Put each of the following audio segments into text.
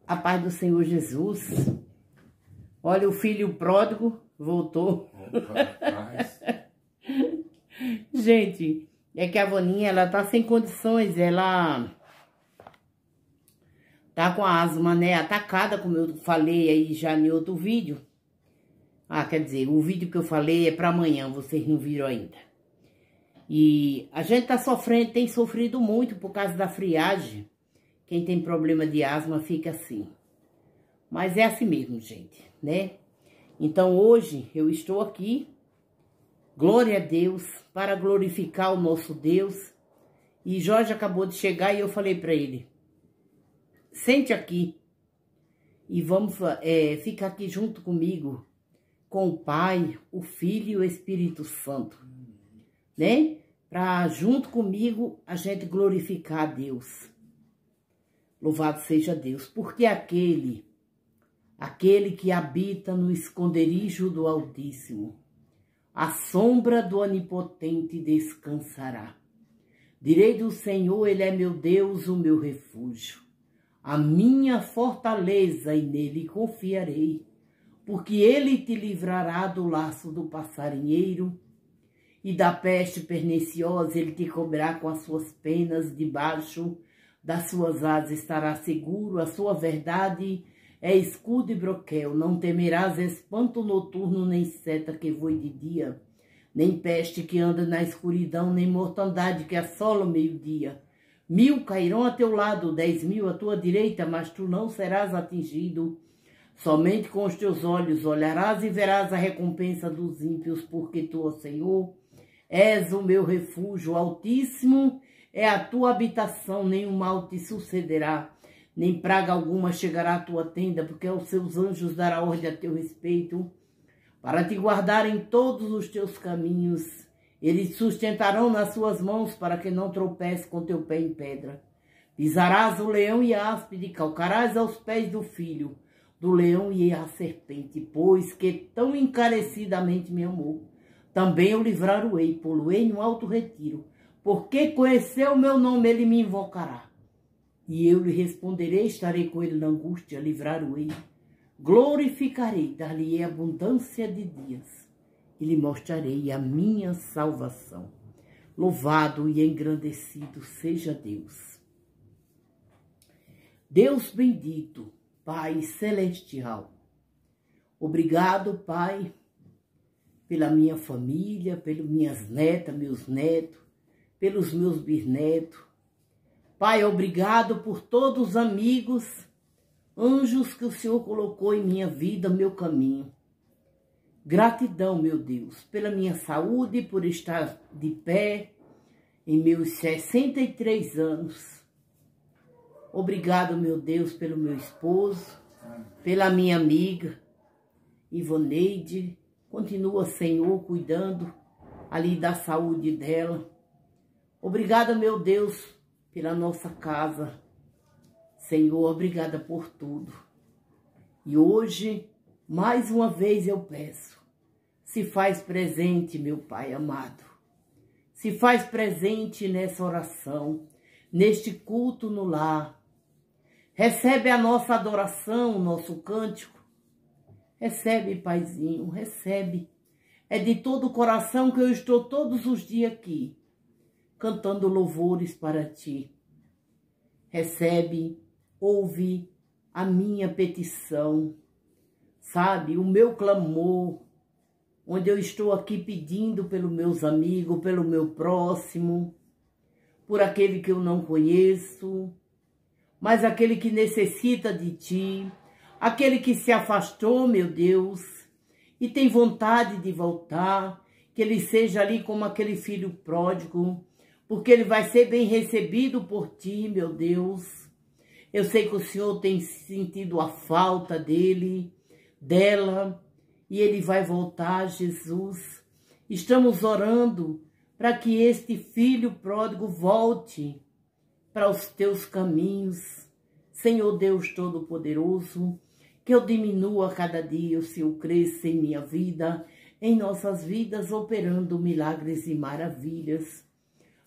A paz do Senhor Jesus. Olha, o filho pródigo voltou. Opa, gente, é que a Vaninha, ela tá sem condições, ela tá com a asma, né, atacada, como eu falei aí já em outro vídeo. Quer dizer, o vídeo que eu falei é para amanhã, vocês não viram ainda. E a gente tá sofrendo, tem sofrido muito por causa da friagem. Quem tem problema de asma fica assim. Mas é assim mesmo, gente, né? Então hoje eu estou aqui, glória a Deus, para glorificar o nosso Deus. E Jorge acabou de chegar e eu falei para ele, sente aqui e vamos ficar aqui junto comigo, com o Pai, o Filho e o Espírito Santo, né? Para junto comigo a gente glorificar a Deus. Louvado seja Deus, porque aquele que habita no esconderijo do Altíssimo, à sombra do Onipotente descansará. Direi do Senhor, Ele é meu Deus, o meu refúgio, a minha fortaleza, e nele confiarei, porque Ele te livrará do laço do passarinheiro e da peste perniciosa. Ele te cobrirá com as suas penas, debaixo das suas asas estará seguro. A sua verdade é escudo e broquel. Não temerás espanto noturno, nem seta que voe de dia, nem peste que anda na escuridão, nem mortandade que assola o meio-dia. 1000 cairão a teu lado, 10.000 à tua direita, mas tu não serás atingido. Somente com os teus olhos olharás e verás a recompensa dos ímpios, porque tu, ó Senhor, és o meu refúgio. Altíssimo é a tua habitação, nenhum mal te sucederá, nem praga alguma chegará à tua tenda, porque aos seus anjos dará ordem a teu respeito, para te guardar em todos os teus caminhos. Eles te sustentarão nas suas mãos, para que não tropece com teu pé em pedra. Pisarás o leão e a áspide, calcarás aos pés do filho do leão e a serpente, pois que tão encarecidamente me amou. Também o livrar-o-ei, pô-lo-ei no alto retiro, porque conheceu o meu nome, ele me invocará. E eu lhe responderei, estarei com ele na angústia, livrar-o-ei. Glorificarei, dar-lhe-ei abundância de dias, e lhe mostrarei a minha salvação. Louvado e engrandecido seja Deus. Deus bendito, Pai celestial. Obrigado, Pai, pela minha família, pelas minhas netas, meus netos, pelos meus bisnetos. Pai, obrigado por todos os amigos, anjos que o Senhor colocou em minha vida, meu caminho. Gratidão, meu Deus, pela minha saúde, por estar de pé em meus 63 anos. Obrigado, meu Deus, pelo meu esposo, pela minha amiga Ivoneide. Continua, Senhor, cuidando ali da saúde dela. Obrigada, meu Deus, pela nossa casa. Senhor, obrigada por tudo. E hoje, mais uma vez eu peço, se faz presente, meu Pai amado. Se faz presente nessa oração, neste culto no lar. Recebe a nossa adoração, o nosso cântico. Recebe, Paizinho, recebe. É de todo o coração que eu estou todos os dias aqui, cantando louvores para Ti. Recebe, ouve a minha petição, sabe, o meu clamor, onde eu estou aqui pedindo pelos meus amigos, pelo meu próximo, por aquele que eu não conheço, mas aquele que necessita de Ti, aquele que se afastou, meu Deus, e tem vontade de voltar, que ele seja ali como aquele filho pródigo, porque ele vai ser bem recebido por Ti, meu Deus. Eu sei que o Senhor tem sentido a falta dele, dela, e ele vai voltar, Jesus. Estamos orando para que este filho pródigo volte para os Teus caminhos. Senhor Deus Todo-Poderoso, que eu diminua a cada dia, o Senhor cresça em minha vida, em nossas vidas, operando milagres e maravilhas.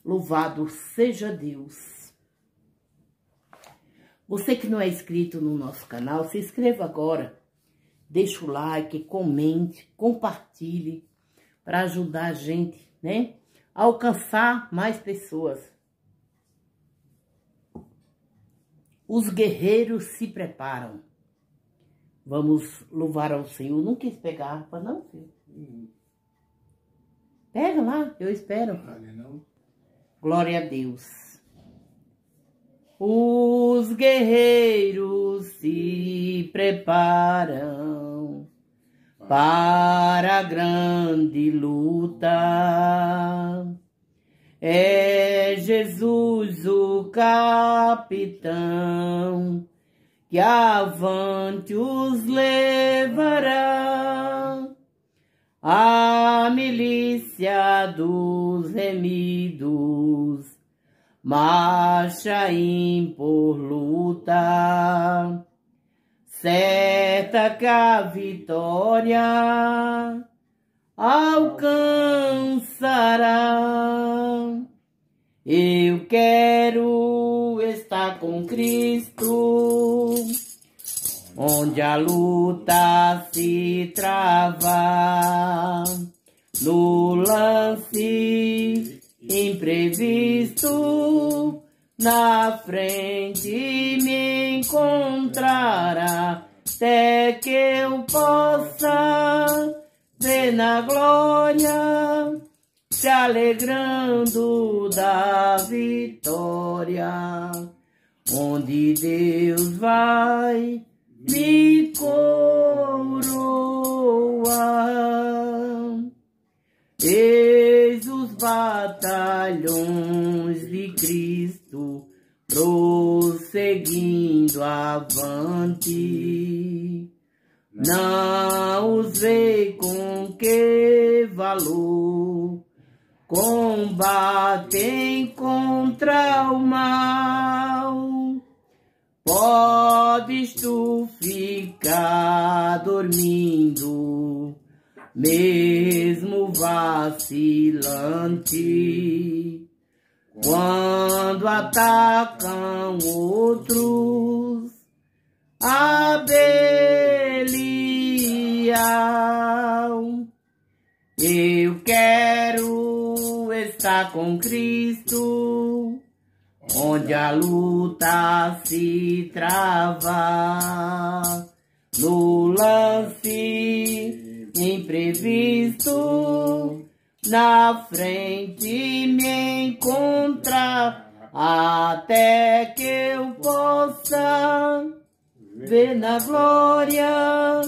Louvado seja Deus. Você que não é inscrito no nosso canal, se inscreva agora. Deixa o like, comente, compartilhe para ajudar a gente, né? A alcançar mais pessoas. Os guerreiros se preparam. Vamos louvar ao Senhor. Não quis pegar a harpa, não, filho? Pega lá, eu espero. Glória a Deus. Os guerreiros se preparam para a grande luta. É Jesus o capitão que avante os levará. A milícia dos remidos marcha impor luta, certa que a vitória alcançará. Eu quero estar com Cristo, onde a luta se trava, no lance imprevisto, na frente me encontrará, até que eu possa ver na glória, se alegrando da vitória, onde Deus vai me coroar. Eis os batalhões de Cristo prosseguindo avante. Não os vê com que valor combatem contra o mal. Podes tu ficar dormindo, mesmo vacilante, quando atacam outros a Belial. Eu quero estar com Cristo, onde a luta se trava, no lance imprevisto, na frente me encontrar, até que eu possa ver na glória,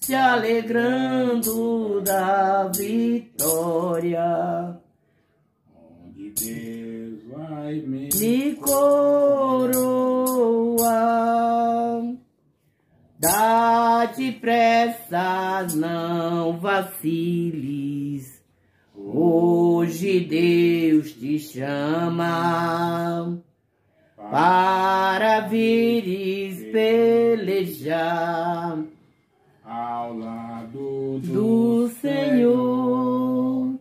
se alegrando da vitória, onde Deus vai me coroar. Dá-te pressas, não vaciles, hoje Deus te chama para vires pelejar ao lado do Senhor.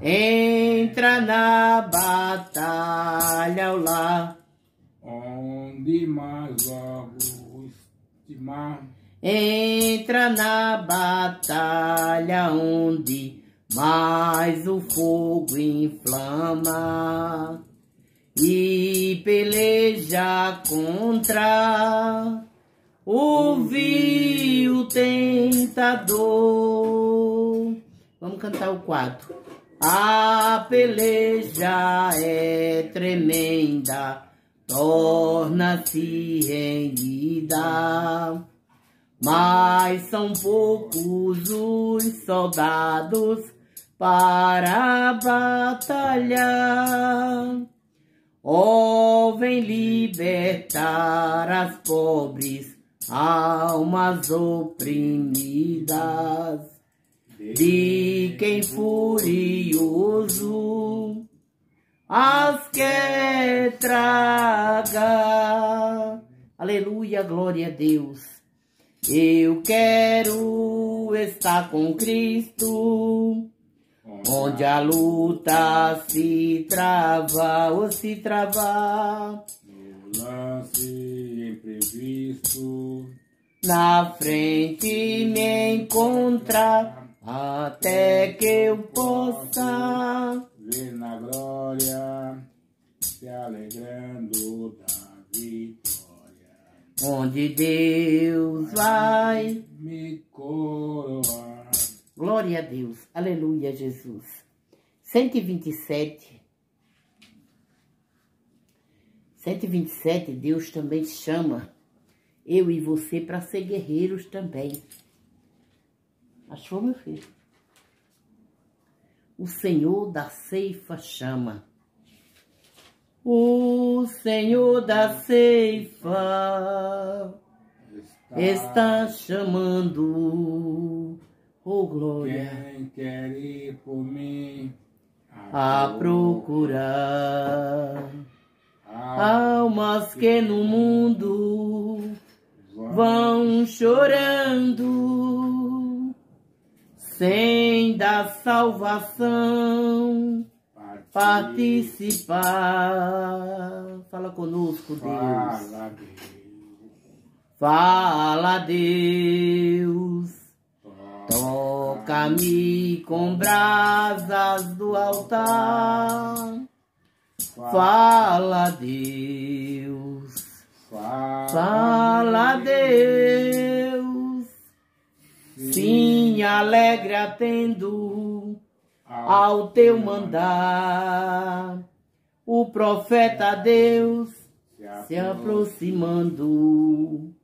Entra na batalha ao lar, onde mais logo estimar. Entra na batalha onde mais o fogo inflama, e peleja contra o vil tentador. Vamos cantar o 4. A peleja é tremenda, torna-se renhida, mas são poucos os soldados para batalhar. Ó, vem libertar as pobres almas oprimidas de quem furioso as quer tragar. Aleluia, glória a Deus. Eu quero estar com Cristo, onde a luta se trava, ou se travar, lance imprevisto, na frente me encontrar, até que eu possa ver na glória, se alegrando da vitória, onde Deus vai me coroar. Glória a Deus. Aleluia, Jesus. 127. 127, Deus também chama eu e você para ser guerreiros também. Achou, meu filho? O Senhor da ceifa chama. O Senhor da ceifa está chamando. Oh, glória. Quem quer ir por mim A procurar almas que no mundo vão chorando, sem da salvação participar. Fala conosco, Deus. Fala, Deus. Toca-me com brasas do altar. Fala, Deus. Fala, Deus. Sim, alegre atendo ao teu mandar. O profeta Deus se aproximando,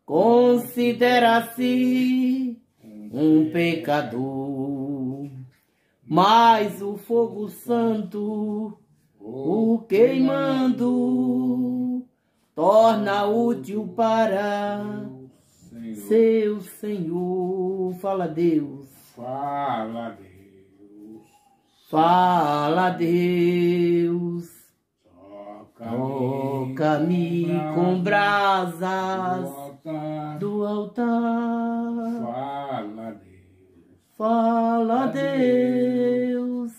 considera-se um pecador, mas o fogo santo, o queimando, torna útil para seu Senhor. Fala, Deus. Fala, Deus. Fala, Deus. Toca-me com brasas do altar. Fala, Deus. Fala, Deus.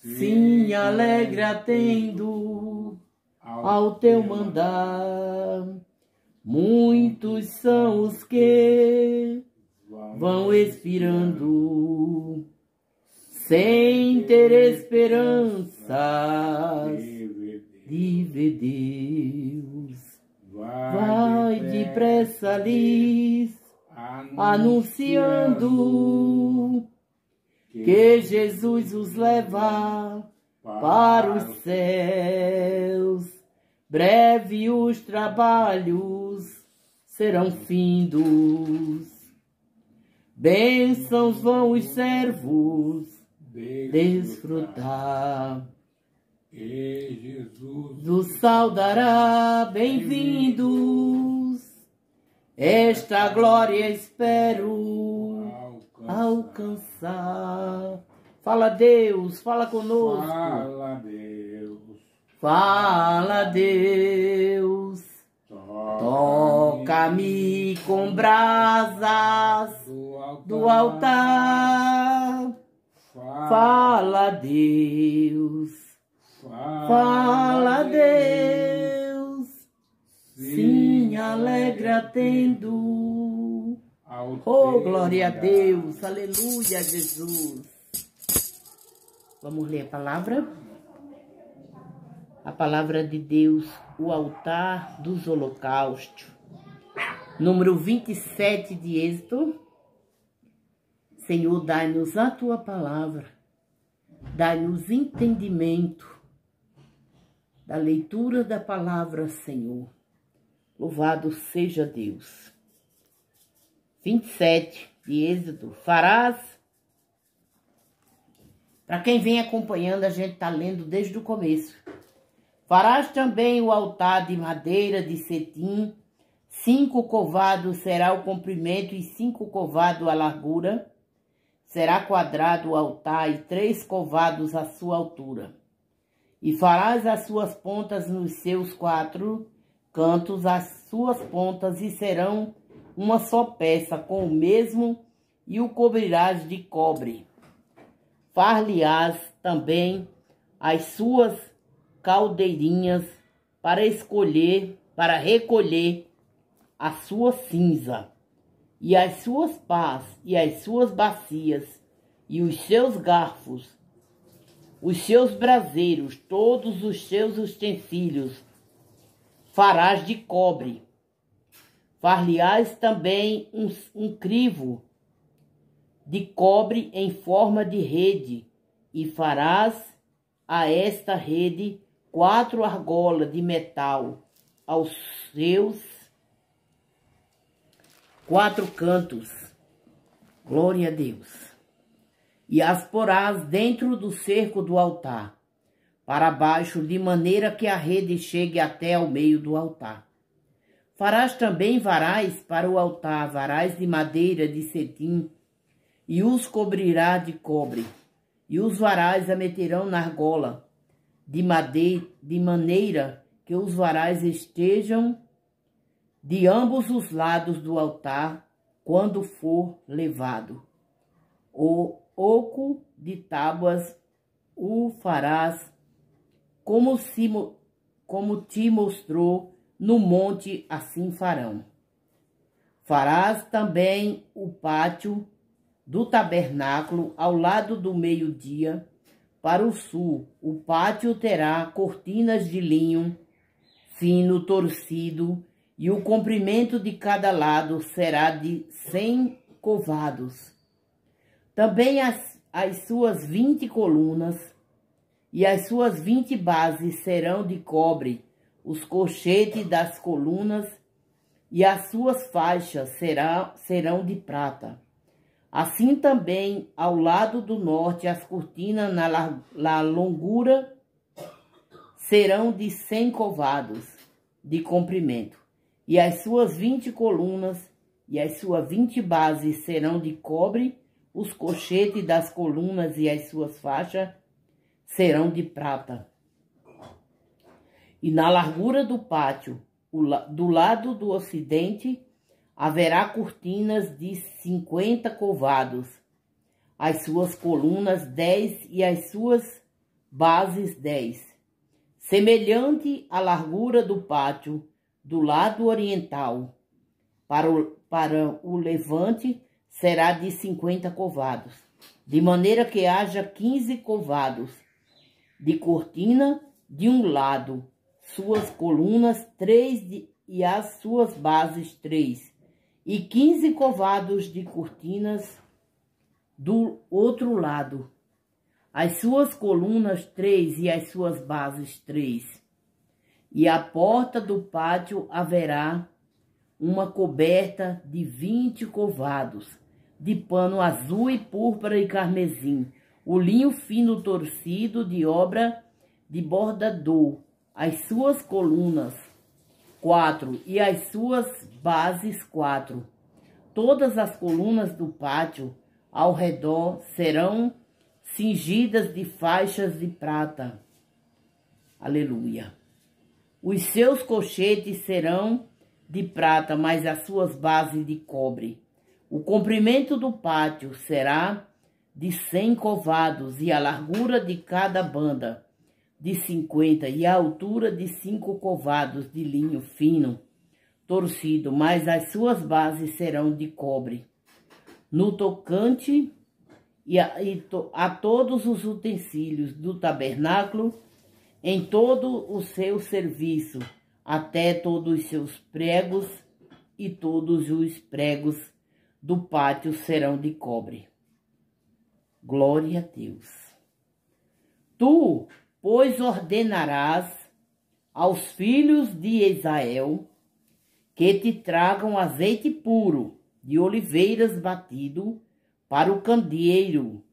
Sim, alegre atendo ao teu mandar. Muitos são os que vão expirando, sem ter esperanças de ver Deus. Vai depressa lhes anunciando que Jesus os leva para os céus. Breve os trabalhos serão findos. Bênçãos vão os servos desfrutar. E Jesus Os saudará, bem-vindos. Esta glória espero alcançar. Fala, Deus, fala conosco. Fala, Deus. Fala, Deus. Toca-me com brasas do altar. Fala, Deus. Fala, Deus. Sim, alegre atendo. Oh, glória a Deus. Aleluia, Jesus. Vamos ler a palavra? A palavra de Deus, o altar dos holocaustos. Número 27 de Êxodo. Senhor, dai-nos a tua palavra. Dai-nos entendimento da leitura da palavra, Senhor. Louvado seja Deus. 27 de Êxodo. Farás. Para quem vem acompanhando, a gente está lendo desde o começo. Farás também o altar de madeira de cetim. 5 covados será o comprimento e 5 covados a largura. Será quadrado o altar e 3 covados a sua altura. E farás as suas pontas nos seus 4 cantos, as suas pontas, e serão uma só peça com o mesmo, e o cobrirás de cobre. Far-lhe-ás também as suas caldeirinhas para recolher a sua cinza, e as suas pás, e as suas bacias, e os seus garfos, os seus braseiros, todos os seus utensílios, farás de cobre. Far-lhe-ás também um crivo de cobre em forma de rede, e farás a esta rede 4 argolas de metal aos seus 4 cantos. Glória a Deus. E as porás dentro do cerco do altar, para baixo, de maneira que a rede chegue até ao meio do altar. Farás também varais para o altar, varais de madeira de cetim, e os cobrirá de cobre, e os varais a meterão na argola, de maneira que os varais estejam de ambos os lados do altar, quando for levado. O oco de tábuas o farás como te mostrou no monte, assim farão. Farás também o pátio do tabernáculo ao lado do meio-dia, para o sul. O pátio terá cortinas de linho fino torcido, e o comprimento de cada lado será de 100 covados. Também as suas 20 colunas e as suas 20 bases serão de cobre, os colchetes das colunas e as suas faixas serão de prata. Assim também, ao lado do norte, as cortinas na longura serão de 100 covados de comprimento, e as suas 20 colunas e as suas 20 bases serão de cobre, os colchetes das colunas e as suas faixas serão de prata. E na largura do pátio, do lado do ocidente, haverá cortinas de 50 covados, as suas colunas 10 e as suas bases 10. Semelhante à largura do pátio do lado oriental, para o levante, será de 50 covados, de maneira que haja 15 covados de cortina de um lado, suas colunas 3 e as suas bases 3, e 15 covados de cortinas do outro lado, as suas colunas 3 e as suas bases 3. E à porta do pátio haverá uma coberta de 20 covados, de pano azul e púrpura e carmesim, o linho fino torcido de obra de bordador, as suas colunas 4 e as suas bases 4. Todas as colunas do pátio ao redor serão cingidas de faixas de prata. Aleluia. Os seus colchetes serão de prata, mas as suas bases de cobre. O comprimento do pátio será de 100 covados, e a largura de cada banda de 50, e a altura de 5 covados de linho fino, torcido, mas as suas bases serão de cobre. No tocante a todos os utensílios do tabernáculo, em todo o seu serviço, até todos os seus pregos, e todos os pregos do pátio serão de cobre. Glória a Deus. Tu, pois, ordenarás aos filhos de Israel que te tragam azeite puro de oliveiras batido para o candeeiro,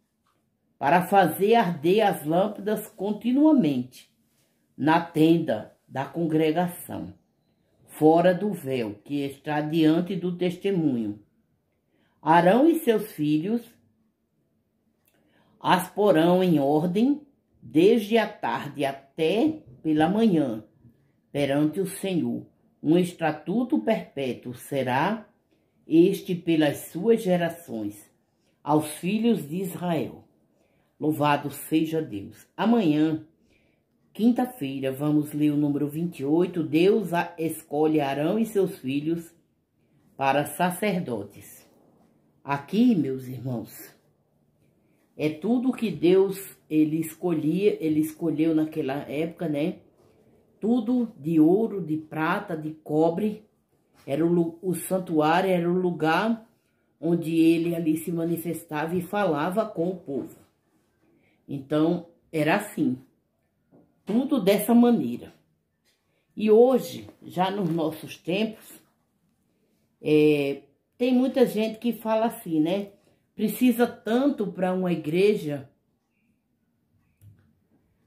para fazer arder as lâmpadas continuamente na tenda da congregação, fora do véu que está diante do testemunho. Arão e seus filhos as porão em ordem desde a tarde até pela manhã, perante o Senhor. Um estatuto perpétuo será este pelas suas gerações, aos filhos de Israel. Louvado seja Deus. Amanhã quinta-feira. Vamos ler o número 28. Deus escolhe Arão e seus filhos para sacerdotes. Aqui, meus irmãos, é tudo que Deus ele escolheu naquela época, né? Tudo de ouro, de prata, de cobre. Era o santuário, era o lugar onde ele ali se manifestava e falava com o povo. Então, era assim, tudo dessa maneira. E hoje, já nos nossos tempos, tem muita gente que fala assim, né? Precisa tanto para uma igreja,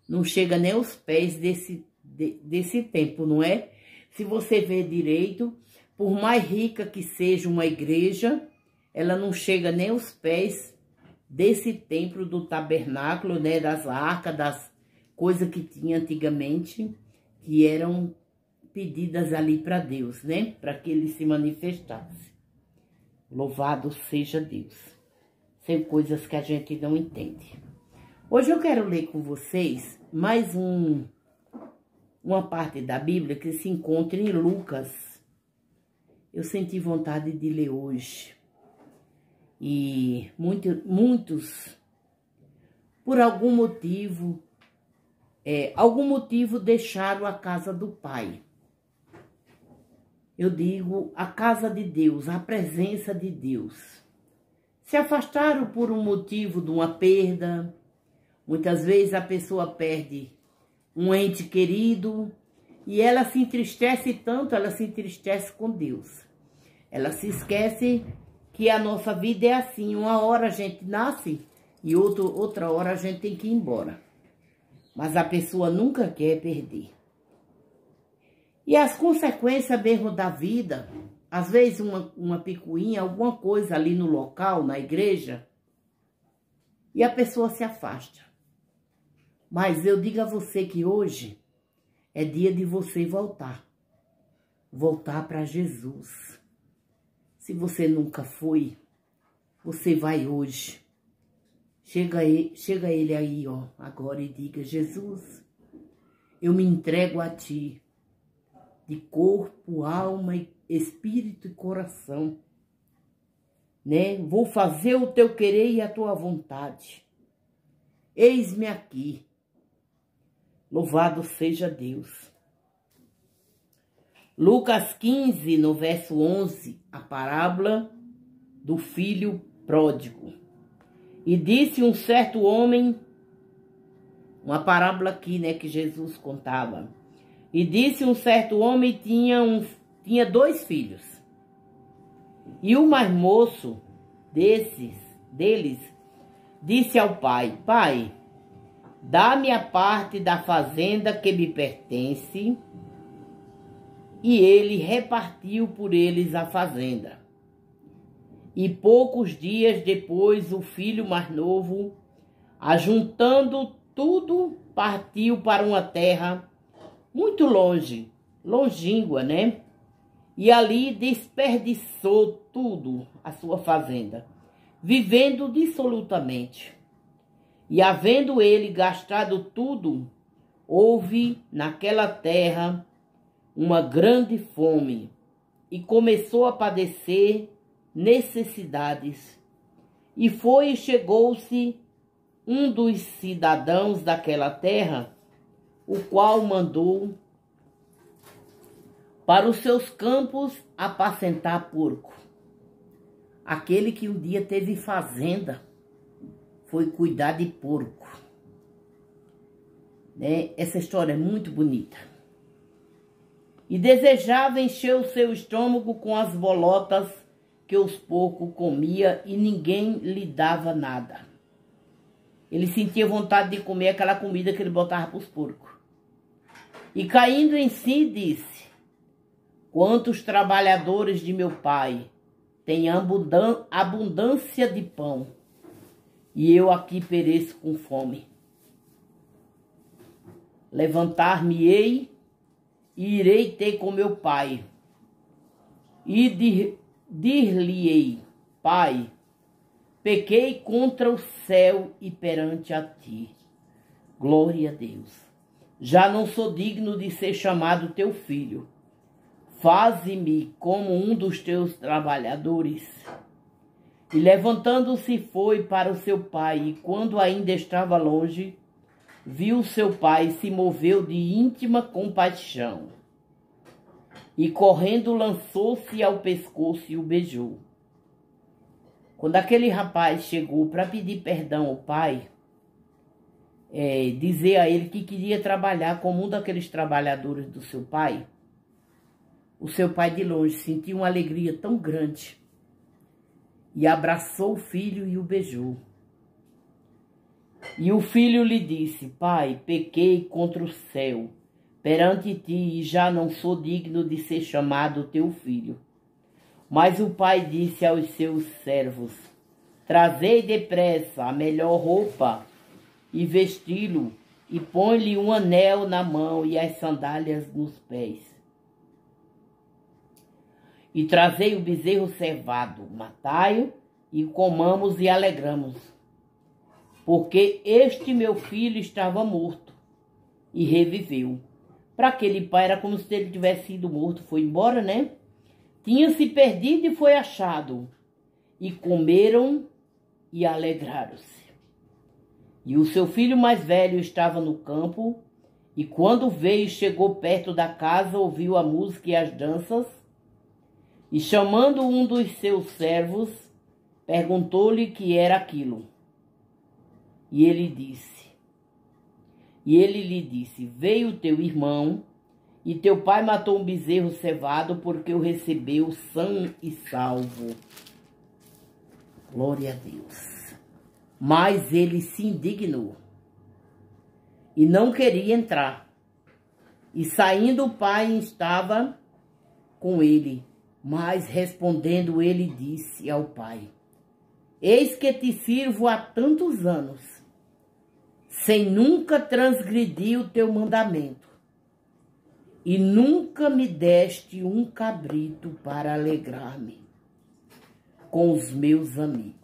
não chega nem aos pés desse tempo, não é? Se você ver direito, por mais rica que seja uma igreja, ela não chega nem aos pés desse templo do tabernáculo, né? Das arcas, das coisas que tinha antigamente, que eram pedidas ali para Deus, né? Para que ele se manifestasse. Louvado seja Deus. São coisas que a gente não entende. Hoje eu quero ler com vocês mais uma parte da Bíblia que se encontra em Lucas. Eu senti vontade de ler hoje. E muitos, por algum motivo deixaram a casa do Pai. Eu digo a casa de Deus, a presença de Deus. Se afastaram por um motivo de uma perda. Muitas vezes a pessoa perde um ente querido e ela se entristece tanto, ela se entristece com Deus. Ela se esquece que a nossa vida é assim. Uma hora a gente nasce e outra hora a gente tem que ir embora. Mas a pessoa nunca quer perder. E as consequências mesmo da vida, às vezes uma picuinha, alguma coisa ali no local, na igreja, e a pessoa se afasta. Mas eu digo a você que hoje é dia de você voltar. Voltar para Jesus. Se você nunca foi, você vai hoje. Chega ele aí, ó, agora e diga: Jesus, eu me entrego a ti, de corpo, alma, espírito e coração, né? Vou fazer o teu querer e a tua vontade. Eis-me aqui. Louvado seja Deus. Lucas 15, no verso 11, a parábola do filho pródigo. E disse um certo homem, uma parábola aqui, né, que Jesus contava. E disse um certo homem tinha 2 filhos. E o mais moço deles disse ao pai: Pai, dá-me a parte da fazenda que me pertence. E ele repartiu por eles a fazenda. E poucos dias depois, o filho mais novo, ajuntando tudo, partiu para uma terra muito longe, longínqua, né? E ali desperdiçou tudo, a sua fazenda, vivendo dissolutamente. E havendo ele gastado tudo, houve naquela terra uma grande fome, e começou a padecer necessidades. E foi e chegou-se um dos cidadãos daquela terra, o qual mandou para os seus campos apacentar porco. Aquele que um dia teve fazenda foi cuidar de porco, né? Essa história é muito bonita. E desejava encher o seu estômago com as bolotas que os porcos comia e ninguém lhe dava nada. Ele sentia vontade de comer aquela comida que ele botava para os porcos. E caindo em si disse: quantos trabalhadores de meu pai têm abundância de pão, e eu aqui pereço com fome. Levantar-me-ei e irei ter com meu pai, e dir-lhe-ei: Pai, pequei contra o céu e perante a ti. Glória a Deus. já não sou digno de ser chamado teu filho. Faze-me como um dos teus trabalhadores. E levantando-se foi para o seu pai, e quando ainda estava longe, viu seu pai e se moveu de íntima compaixão. E correndo lançou-se ao pescoço e o beijou. Quando aquele rapaz chegou para pedir perdão ao pai, dizer a ele que queria trabalhar como um daqueles trabalhadores do seu pai, o seu pai de longe sentiu uma alegria tão grande e abraçou o filho e o beijou. E o filho lhe disse: Pai, pequei contra o céu perante ti e já não sou digno de ser chamado teu filho. Mas o pai disse aos seus servos: Trazei depressa a melhor roupa e vesti-lo, e põe-lhe um anel na mão e as sandálias nos pés. E trazei o bezerro cevado, matai-o, e comamos e alegramos. Porque este meu filho estava morto e reviveu. Para aquele pai era como se ele tivesse sido morto, foi embora, né? Tinha se perdido e foi achado. E comeram e alegraram-se. E o seu filho mais velho estava no campo, e quando veio e chegou perto da casa, ouviu a música e as danças, e chamando um dos seus servos, perguntou-lhe que era aquilo. E ele lhe disse: Veio teu irmão, e teu pai matou um bezerro cevado, porque o recebeu são e salvo. Glória a Deus. Mas ele se indignou e não queria entrar. E saindo o pai estava com ele. Mas respondendo ele disse ao pai: Eis que te sirvo há tantos anos, sem nunca transgredir o teu mandamento, e nunca me deste um cabrito para alegrar-me com os meus amigos.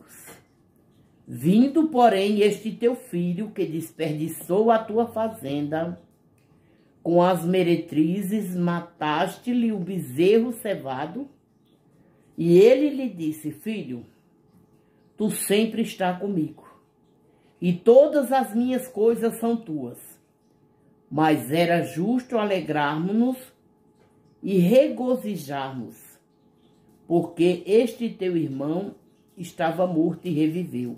Vindo, porém, este teu filho, que desperdiçou a tua fazenda, com as meretrizes mataste-lhe o bezerro cevado. E ele lhe disse: Filho, tu sempre estás comigo, e todas as minhas coisas são tuas. Mas era justo alegrarmos-nos e regozijarmos, porque este teu irmão estava morto e reviveu.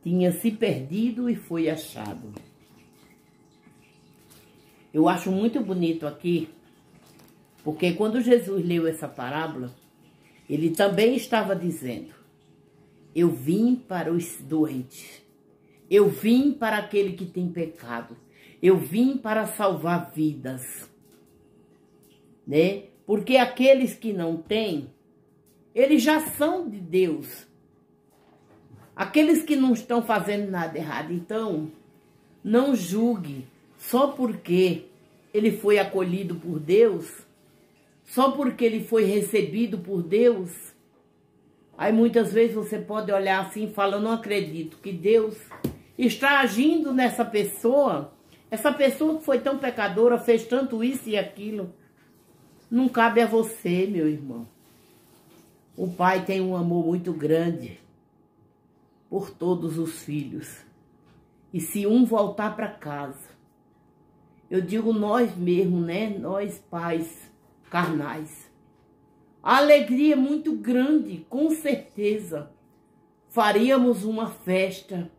Tinha se perdido e foi achado. Eu acho muito bonito aqui, porque quando Jesus leu essa parábola, ele também estava dizendo: eu vim para os doentes, eu vim para aquele que tem pecado, eu vim para salvar vidas, né? Porque aqueles que não têm, eles já são de Deus. Aqueles que não estão fazendo nada errado, então, não julgue só porque ele foi acolhido por Deus, só porque ele foi recebido por Deus. Aí muitas vezes você pode olhar assim e falar: não acredito que Deus está agindo nessa pessoa. Essa pessoa que foi tão pecadora, fez tanto isso e aquilo. Não cabe a você, meu irmão. O pai tem um amor muito grande por todos os filhos. E se um voltar para casa, eu digo nós mesmos, né? Nós pais carnais. A alegria é muito grande, com certeza. Faríamos uma festa.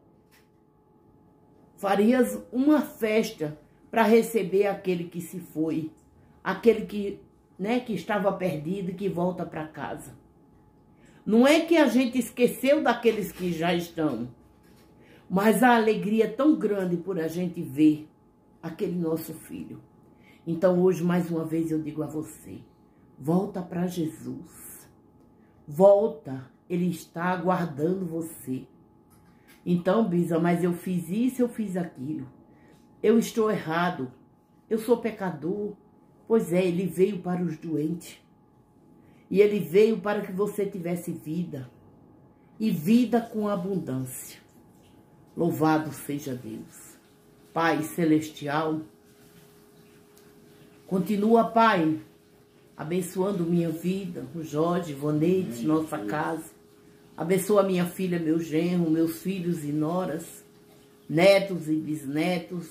Faríamos uma festa para receber aquele que se foi. Aquele que, né, que estava perdido e que volta para casa. Não é que a gente esqueceu daqueles que já estão, mas a alegria é tão grande por a gente ver aquele nosso filho. Então hoje, mais uma vez, eu digo a você: volta para Jesus. Volta, ele está aguardando você. Então, Bisa, mas eu fiz isso, eu fiz aquilo. Eu estou errado, eu sou pecador. Pois é, ele veio para os doentes. E ele veio para que você tivesse vida, e vida com abundância. Louvado seja Deus. Pai celestial, Continua, Pai, abençoando minha vida, o Jorge, Voneide, nossa casa. Abençoa minha filha, meu genro, meus filhos e noras, netos e bisnetos.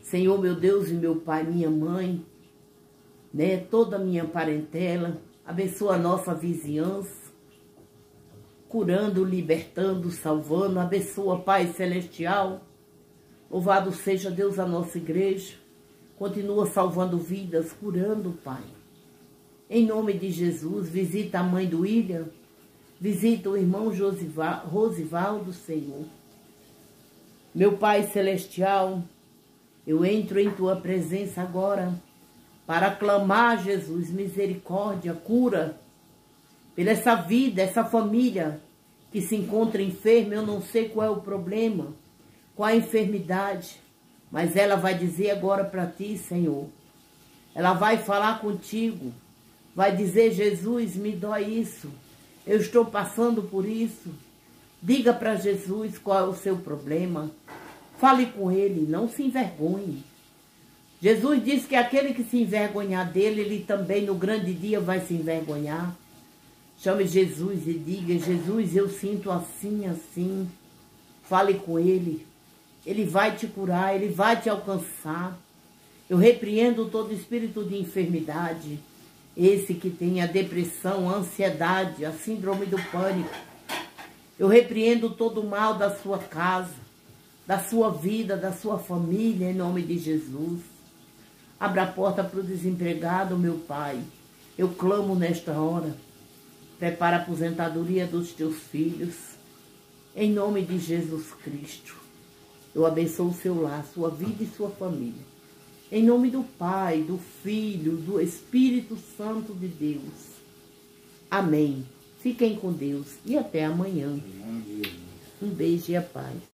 Senhor, meu Deus e meu Pai, minha mãe, né, toda a minha parentela. Abençoa a nossa vizinhança, curando, libertando, salvando. Abençoa, Pai Celestial. Louvado seja Deus, a nossa igreja. Continua salvando vidas, curando, Pai. Em nome de Jesus, visita a mãe do William. Visita o irmão Rosivaldo, Senhor. Meu Pai Celestial, eu entro em Tua presença agora para clamar, Jesus, misericórdia, cura, pela essa vida, essa família que se encontra enferma. Eu não sei qual é o problema, qual a enfermidade, mas ela vai dizer agora para Ti, Senhor. Ela vai falar contigo, vai dizer: Jesus, me dói isso, eu estou passando por isso. Diga para Jesus qual é o seu problema. Fale com Ele, não se envergonhe. Jesus disse que aquele que se envergonhar dele, ele também no grande dia vai se envergonhar. Chame Jesus e diga: Jesus, eu sinto assim, assim. Fale com Ele. Ele vai te curar, Ele vai te alcançar. Eu repreendo todo espírito de enfermidade. Esse que tem a depressão, a ansiedade, a síndrome do pânico. Eu repreendo todo o mal da sua casa, da sua vida, da sua família, em nome de Jesus. Abra a porta para o desempregado, meu Pai. Eu clamo nesta hora. Prepara a aposentadoria dos teus filhos. Em nome de Jesus Cristo. Eu abençoo o seu lar, sua vida e sua família. Em nome do Pai, do Filho, do Espírito Santo de Deus. Amém. Fiquem com Deus e até amanhã. Um beijo e a paz.